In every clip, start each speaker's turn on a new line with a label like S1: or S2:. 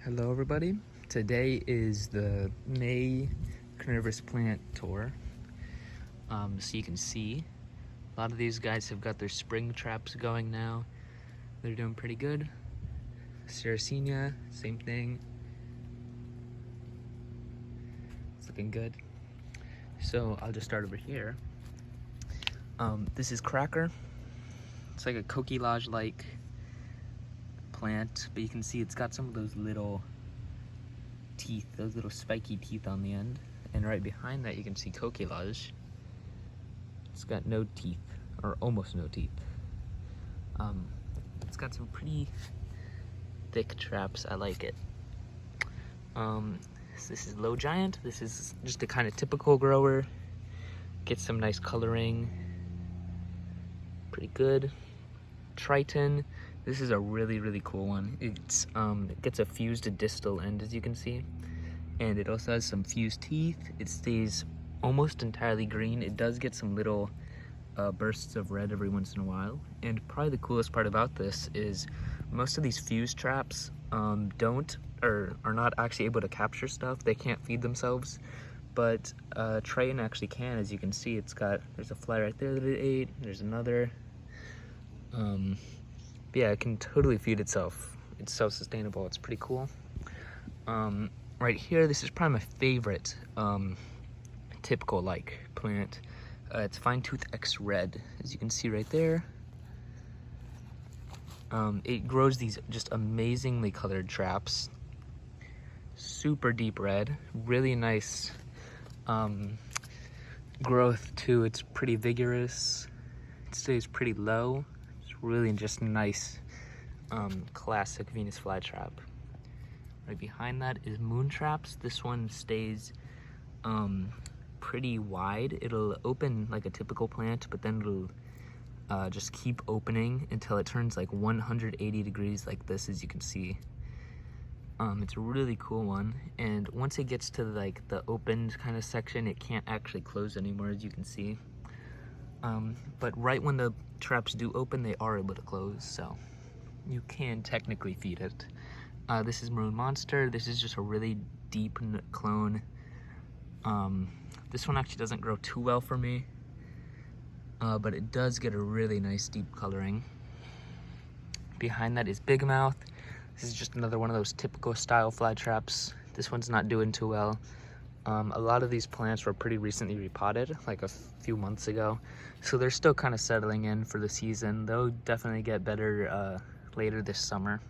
S1: Hello everybody. Today is the May Carnivorous plant tour. So you can see a lot of these guys have got their spring traps going now. They're doing pretty good. Sarracenia, same thing. It's looking good. So I'll just start over here. This is Cracker. It's like a coquillage-like plant, but you can see it's got some of those little teeth, those little spiky teeth on the end. And right behind that you can see coquillage. It's got no teeth, or almost no teeth. It's got some pretty thick traps. I like it. This is Low Giant. This is just a kind of typical grower. Gets some nice coloring. Pretty good. Triton. This is a really cool one. It gets a fused distal end, as you can see, and it also has some fused teeth. It stays almost entirely green. It does get some little bursts of red every once in a while, and probably the coolest part about this is most of these fused traps are not actually able to capture stuff. They can't feed themselves, but Triton actually can. As you can see, there's a fly right there that it ate. There's another. Yeah, it can totally feed itself. It's self-sustainable. It's pretty cool. Right here, this is probably my favorite typical like plant. It's Fine Tooth X Red, as you can see right there. It grows these just amazingly colored traps. Super deep red, really nice growth too. It's pretty vigorous. It stays pretty low. Really just nice classic Venus flytrap. Right behind that is Moontraps. This one stays pretty wide. It'll open like a typical plant, but then it'll just keep opening until it turns like 180 degrees like this, as you can see. It's a really cool one, and once it gets to like the opened kind of section, it can't actually close anymore, as you can see. But right when the traps do open, they are able to close, so you can technically feed it. This is Maroon Monster. This is just a really deep clone. This one actually doesn't grow too well for me, but it does get a really nice deep coloring. Behind that is Big Mouth. This is just another one of those typical style fly traps. This one's not doing too well. A lot of these plants were pretty recently repotted, like a few months ago, so they're still kind of settling in for the season. They'll definitely get better later this summer.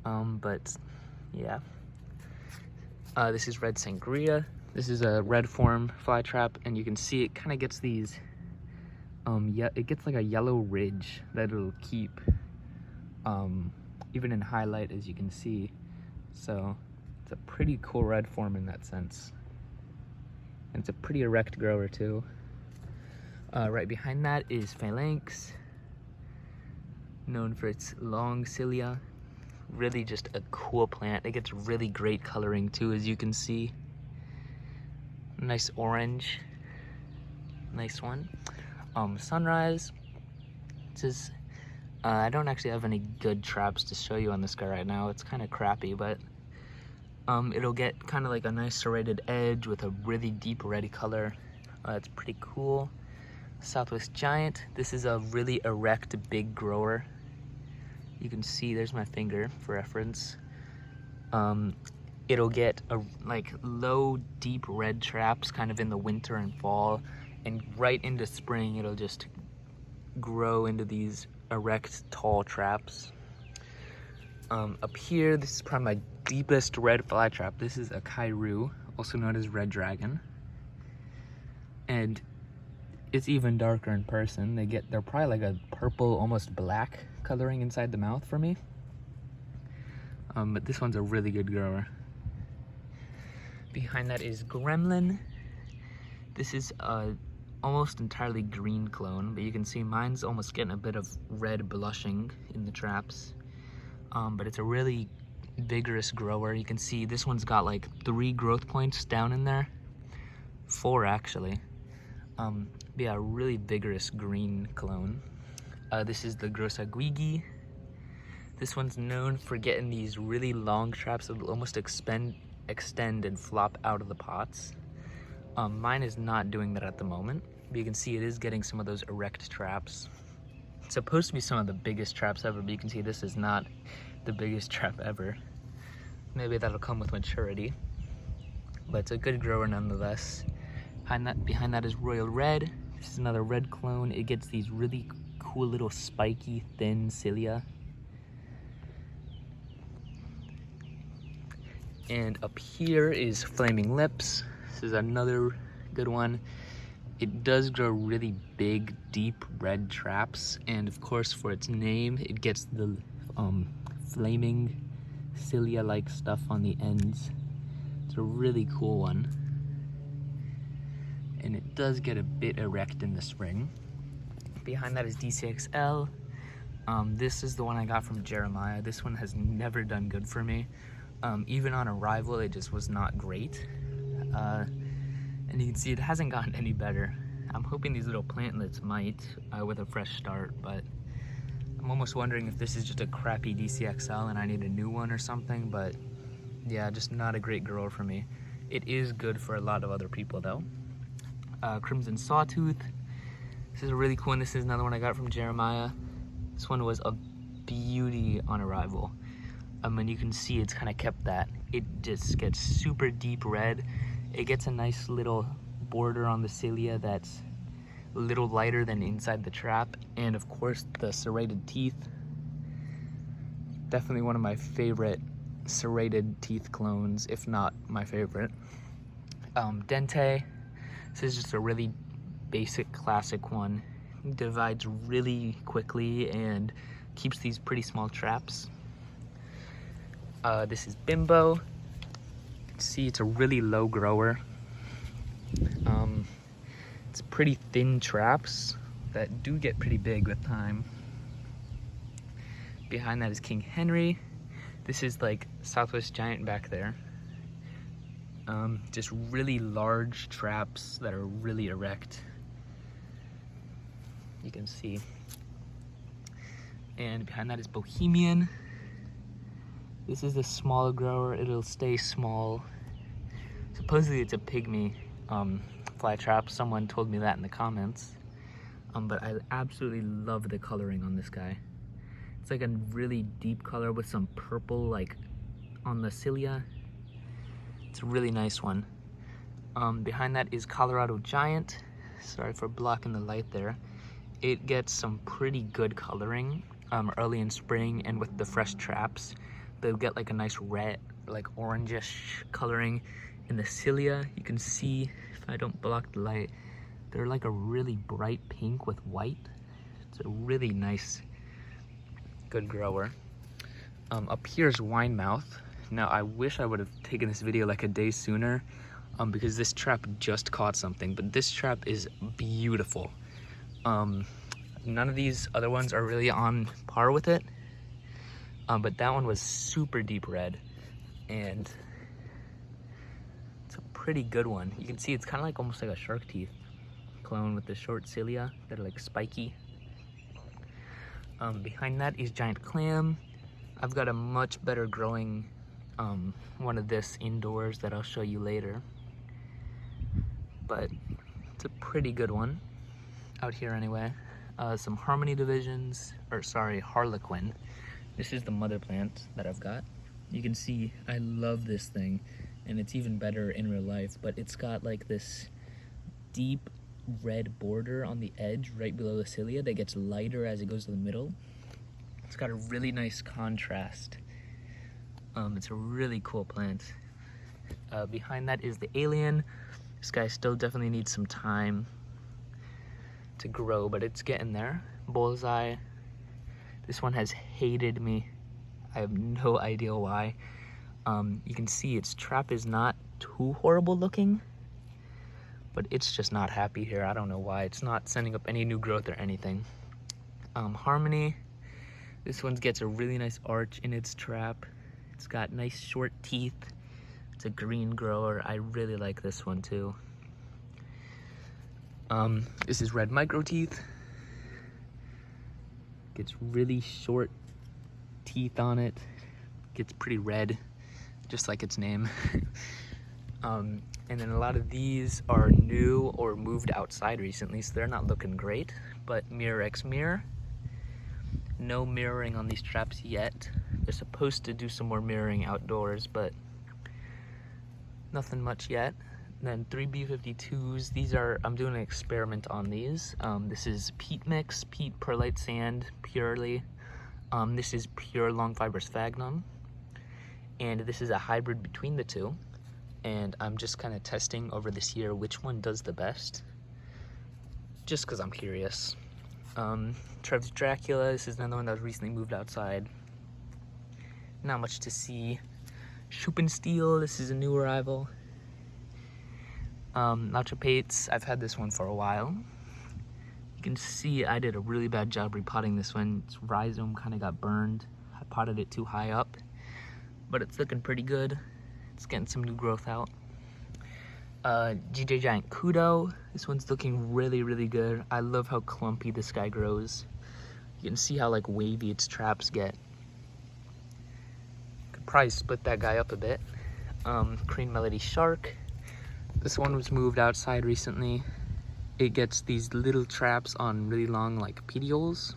S1: But yeah. This is Red Sangria. This is a red form fly trap, and you can see it kind of gets these, it gets like a yellow ridge that it'll keep, even in highlight, as you can see. So it's a pretty cool red form in that sense. And it's a pretty erect grower too. Right behind that is Phalanx, known for its long cilia. Really just a cool plant. It gets really great coloring too, as you can see. Nice orange. Nice one. Sunrise. This is, I don't actually have any good traps to show you on this guy right now. It's kind of crappy, but it'll get kind of like a nice serrated edge with a really deep red color. It's pretty cool. Southwest Giant. This is a really erect, big grower. You can see, there's my finger for reference. It'll get like low, deep red traps kind of in the winter and fall, and right into spring it'll just grow into these erect, tall traps. Up here, this is probably my deepest red fly trap. This is a Kairu, also known as Red Dragon. And it's even darker in person. They're probably like a purple, almost black coloring inside the mouth for me. But this one's a really good grower. Behind that is Gremlin. This is a almost entirely green clone, but you can see mine's almost getting a bit of red blushing in the traps. But it's a really vigorous grower. You can see this one's got like 3 growth points down in there. 4 actually. But yeah, a really vigorous green clone. This is the Grossa Guigi. This one's known for getting these really long traps that will almost extend and flop out of the pots. Mine is not doing that at the moment, but you can see it is getting some of those erect traps. It's supposed to be some of the biggest traps ever, but you can see this is not the biggest trap ever. Maybe that'll come with maturity, but it's a good grower nonetheless. Behind that is Royal Red. This is another red clone. It gets these really cool little spiky, thin cilia. And up here is Flaming Lips. This is another good one. It does grow really big, deep red traps, and of course for its name, it gets the flaming cilia-like stuff on the ends. It's a really cool one. And it does get a bit erect in the spring. Behind that is DCXL. This is the one I got from Jeremiah. This one has never done good for me. Even on arrival, it just was not great. And you can see it hasn't gotten any better. I'm hoping these little plantlets might with a fresh start, but I'm almost wondering if this is just a crappy DCXL and I need a new one or something, but yeah, just not a great grower for me. It is good for a lot of other people though. Crimson Sawtooth. This is a really cool one. This is another one I got from Jeremiah. This one was a beauty on arrival. And you can see it's kind of kept that. It just gets super deep red. It gets a nice little border on the cilia that's a little lighter than inside the trap. And of course the serrated teeth. Definitely one of my favorite serrated teeth clones, if not my favorite. Dente. This is just a really basic classic one. It divides really quickly and keeps these pretty small traps. This is Bimbo. You can see it's a really low grower. It's pretty thin traps that do get pretty big with time. Behind that is King Henry. This is like Southwest Giant back there. Just really large traps that are really erect. You can see. And behind that is Bohemian. This is a small grower. It'll stay small. Supposedly it's a pygmy fly trap. Someone told me that in the comments. But I absolutely love the coloring on this guy. It's like a really deep color with some purple like on the cilia. It's a really nice one. Behind that is Colorado Giant. Sorry for blocking the light there. It gets some pretty good coloring early in spring, and with the fresh traps, they'll get like a nice red, like orangish coloring in the cilia. You can see, if I don't block the light, they're like a really bright pink with white. It's a really nice, good grower. Up here is Wine Mouth. Now I wish I would have taken this video like a day sooner because this trap just caught something, but this trap is beautiful. None of these other ones are really on par with it, but that one was super deep red, and it's a pretty good one. You can see it's kind of like almost like a shark teeth clone with the short cilia that are like spiky. Behind that is Giant Clam. I've got a much better growing one of this indoors that I'll show you later, but it's a pretty good one out here anyway. Some Harmony divisions, or sorry, Harlequin. This is the mother plant that I've got. You can see I love this thing, and it's even better in real life, but it's got like this deep red border on the edge right below the cilia that gets lighter as it goes to the middle. It's got a really nice contrast. It's a really cool plant. Behind that is the Alien. This guy still definitely needs some time to grow, but it's getting there. Bullseye. This one has hated me. I have no idea why. You can see its trap is not too horrible looking, but it's just not happy here. I don't know why. It's not sending up any new growth or anything. Harmony. This one gets a really nice arch in its trap. It's got nice short teeth. It's a green grower. I really like this one too. This is Red Micro Teeth. Gets really short teeth on it. Gets pretty red, just like its name. And then a lot of these are new or moved outside recently, so they're not looking great. But mirror x mirror, no mirroring on these traps yet. They're supposed to do some more mirroring outdoors, but nothing much yet. And then 3B52s, these are, I'm doing an experiment on these. This is peat mix, peat perlite sand purely. This is pure long fiber sphagnum. And this is a hybrid between the two. And I'm just kind of testing over this year which one does the best, just because I'm curious. Trev's Dracula, this is another one that was recently moved outside. Not much to see. Schuppensteel, this is a new arrival. Nachopates, I've had this one for a while. You can see I did a really bad job repotting this one. Its rhizome kind of got burned. I potted it too high up, but it's looking pretty good. It's getting some new growth out. GJ Giant Kudo. This one's looking really, really good. I love how clumpy this guy grows. You can see how like wavy its traps get. Could probably split that guy up a bit. Crane Melody Shark. This one was moved outside recently. It gets these little traps on really long like petioles.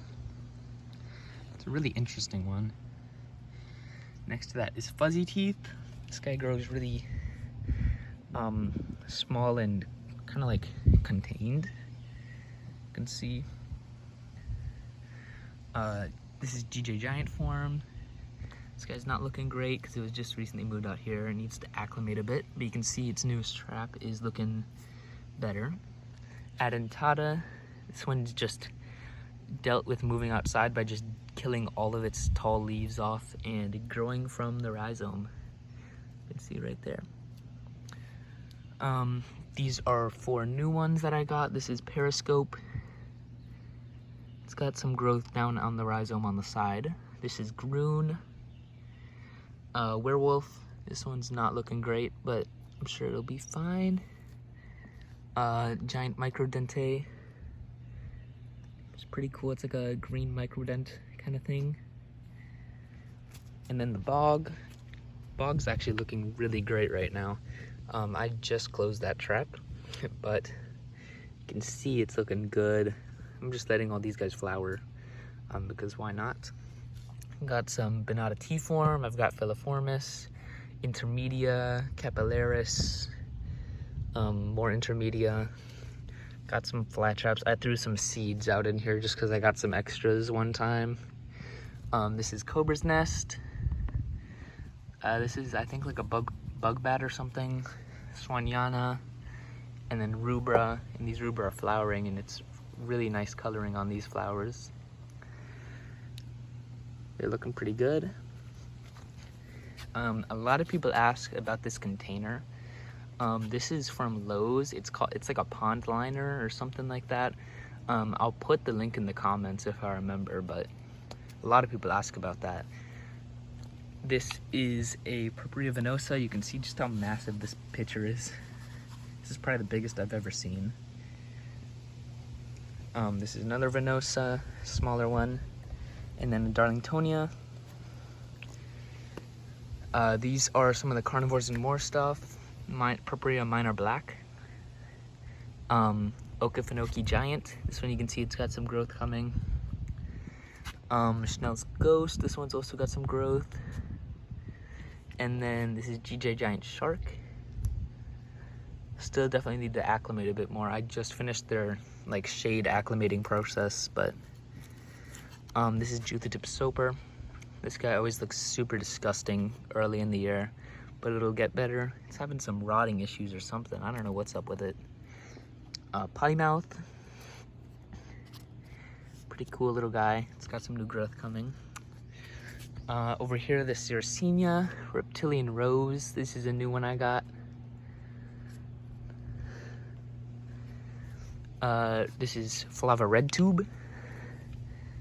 S1: It's a really interesting one. Next to that is Fuzzy Teeth. This guy grows really small and kind of like contained. You can see. This is GJ Giant form. This guy's not looking great because it was just recently moved out here. It needs to acclimate a bit, but you can see its newest trap is looking better. Adentata, this one's just dealt with moving outside by just killing all of its tall leaves off and growing from the rhizome. You can see right there. These are 4 new ones that I got. This is Periscope. It's got some growth down on the rhizome on the side. This is Groon. Werewolf. This one's not looking great, but I'm sure it'll be fine. Giant Microdente. It's pretty cool. It's like a green microdent kind of thing. And then the Bog. Bog's actually looking really great right now. I just closed that trap, but you can see it's looking good. I'm just letting all these guys flower, because why not? Got some Benata T-form. I've got Filiformis, Intermedia, Capillaris, more Intermedia. Got some Flytraps. I threw some seeds out in here just because I got some extras one time. This is Cobra's Nest. This is, I think, like a bug bat or something. Swanyana, and then Rubra. And these Rubra are flowering, and it's really nice coloring on these flowers. They're looking pretty good. A lot of people ask about this container. This is from Lowe's. It's like a pond liner or something like that. I'll put the link in the comments if I remember, but a lot of people ask about that. This is a Purpurea venosa. You can see just how massive this picture is. This is probably the biggest I've ever seen. This is another venosa, smaller one. And then a Darlingtonia. These are some of the Carnivores and More stuff. Purpurea, mine are black. Okefenokee Giant. This one you can see it's got some growth coming. Schnell's Ghost. This one's also got some growth. And then this is GJ Giant Shark. Still definitely need to acclimate a bit more. I just finished their like shade acclimating process, but this is Juthatip Soper. This guy always looks super disgusting early in the year, but it'll get better. It's having some rotting issues or something. I don't know what's up with it. Pottymouth. Pretty cool little guy. It's got some new growth coming. Over here, the Sarracenia, Reptilian Rose. This is a new one I got. This is Flava Red Tube.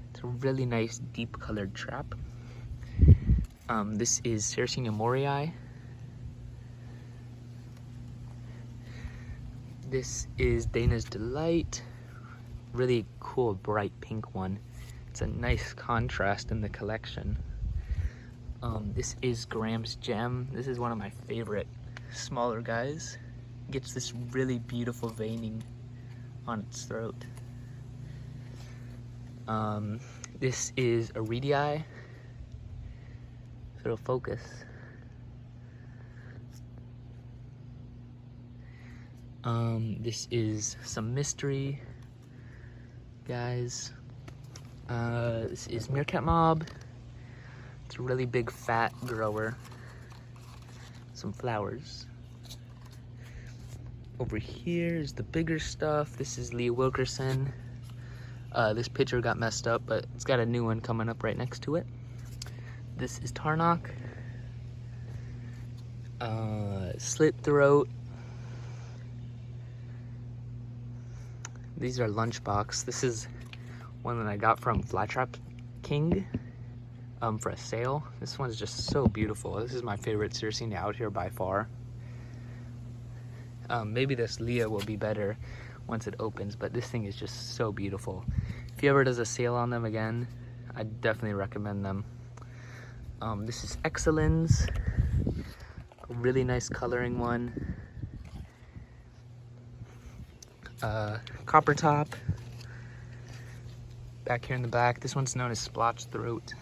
S1: It's a really nice deep colored trap. This is Sarracenia morii. This is Dana's Delight. Really cool bright pink one. It's a nice contrast in the collection. This is Graham's Gem. This is one of my favorite smaller guys. Gets this really beautiful veining on its throat. This is Iridii. So it'll focus. This is some mystery guys. This is Meerkat Mob. It's a really big fat grower. Some flowers. Over here is the bigger stuff. This is Leah Wilkerson. This picture got messed up, but it's got a new one coming up right next to it. This is Tarnock. Slit throat. These are Lunchbox. This is one that I got from Flytraps King for a sale. This one's just so beautiful. This is my favorite Sarracenia out here by far. Maybe this Leah will be better once it opens, but this thing is just so beautiful. If he ever does a sale on them again, I definitely recommend them. This is Excellence, a really nice coloring one. Copper Top. Back here in the back, this one's known as Splotch Throat.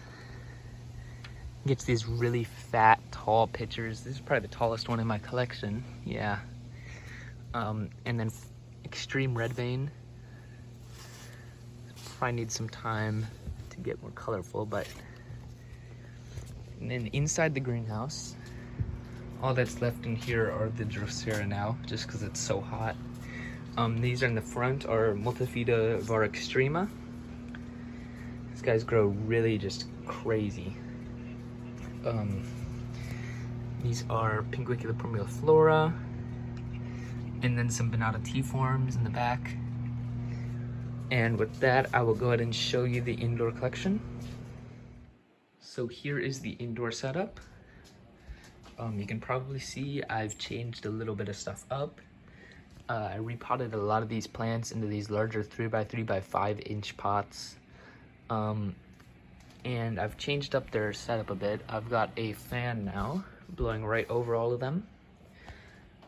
S1: Gets these really fat, tall pitchers. This is probably the tallest one in my collection. Yeah. And then Extreme Red Vein. Probably need some time to get more colorful, but. And then inside the greenhouse, all that's left in here are the Drosera now, just because it's so hot. These are in the front are Multifida var extrema. These guys grow really just crazy. These are Pinguicula primuliflora, and then some Bonata T-forms in the back. And with that, I will go ahead and show you the indoor collection. So here is the indoor setup. You can probably see I've changed a little bit of stuff up. I repotted a lot of these plants into these larger 3x3 by 5 inch pots. And I've changed up their setup a bit. I've got a fan now blowing right over all of them.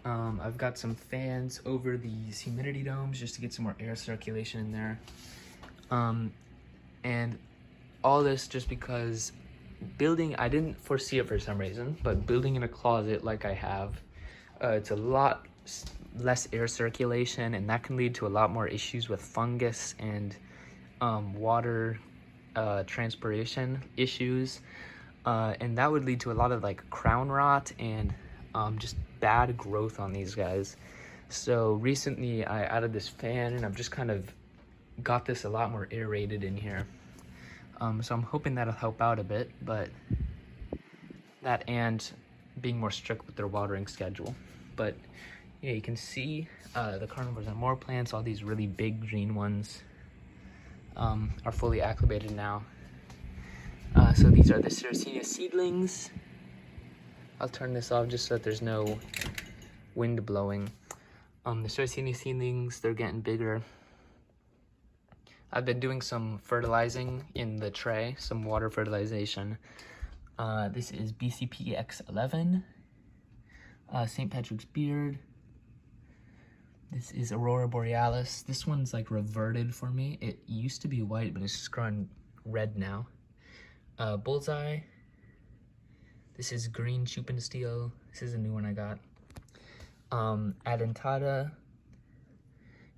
S1: I've got some fans over these humidity domes just to get some more air circulation in there. And all this just because I didn't foresee it for some reason, but building in a closet like I have, it's a lot less air circulation, and that can lead to a lot more issues with fungus and water transpiration issues, and that would lead to a lot of like crown rot and just bad growth on these guys. So recently I added this fan, and I've just kind of got this a lot more aerated in here. So I'm hoping that'll help out a bit, but that and being more strict with their watering schedule. But yeah, you can see the carnivores and more plants, all these really big green ones are fully acclimated now. So these are the Sarracenia seedlings. I'll turn this off just so that there's no wind blowing. The Sarracenia seedlings, they're getting bigger. I've been doing some fertilizing in the tray, some water fertilization. This is BCP X11, St. Patrick's Beard. This is Aurora Borealis. This one's like reverted for me. It used to be white, but it's just growing red now. Bullseye. This is Green Chupensteel. This is a new one I got. Adentata.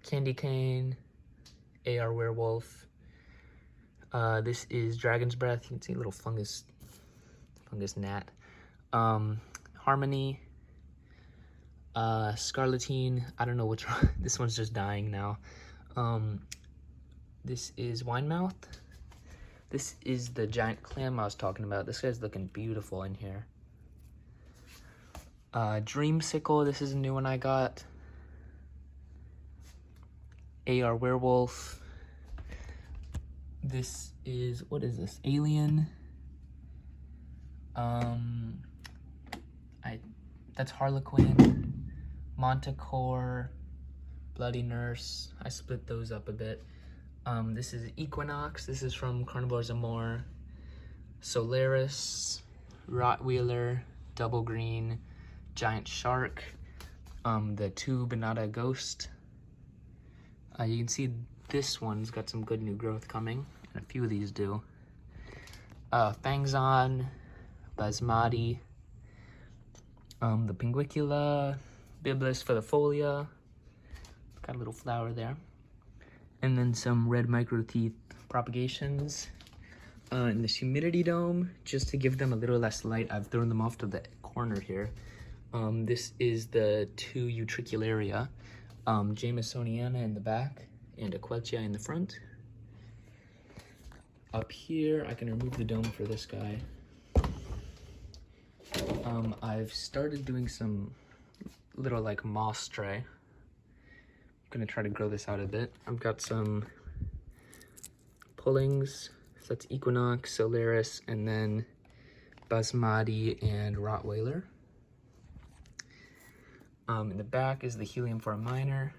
S1: Candy Cane. AR Werewolf. This is Dragon's Breath. You can see a little fungus gnat. Harmony. Scarletine. I don't know which one. This one's just dying now. This is Winemouth. This is the giant clam I was talking about. This guy's looking beautiful in here. Dreamsicle. This is a new one I got. AR Werewolf. This is, what is this? Alien. That's Harlequin. Montecore. Bloody Nurse. I split those up a bit. This is Equinox. This is from Carnivorous and More. Solaris. Rottweiler, double green, giant shark, the two Banana ghost. You can see this one's got some good new growth coming, and a few of these do. Fangzon, Basmati, the Pinguicula, Biblis folifolia, got a little flower there, and then some red microteeth propagations. In this humidity dome, just to give them a little less light, I've thrown them off to the corner here. This is the two Utricularia, Jamesoniana in the back and Aquelchia in the front. Up here, I can remove the dome for this guy. I've started doing some little like moss tray. I'm gonna try to grow this out a bit. I've got some pullings. So that's Equinox, Solaris, and then Basmati and Rottweiler. In the back is the Helium-4 minor.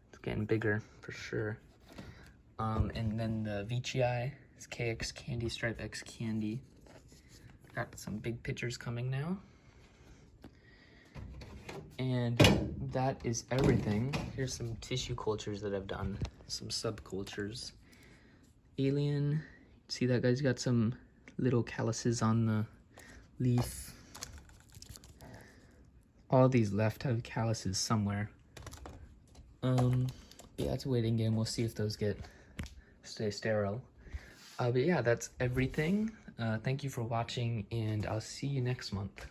S1: It's getting bigger for sure. And then the Veitchii is KX Candy, Stripe X Candy. Got some big pictures coming now. And that is everything. Here's some tissue cultures that I've done, some subcultures. Alien, see that guy's got some little calluses on the leaf. All these left have calluses somewhere. Yeah, it's a waiting game. We'll see if those stay sterile. But yeah, that's everything. Thank you for watching, and I'll see you next month.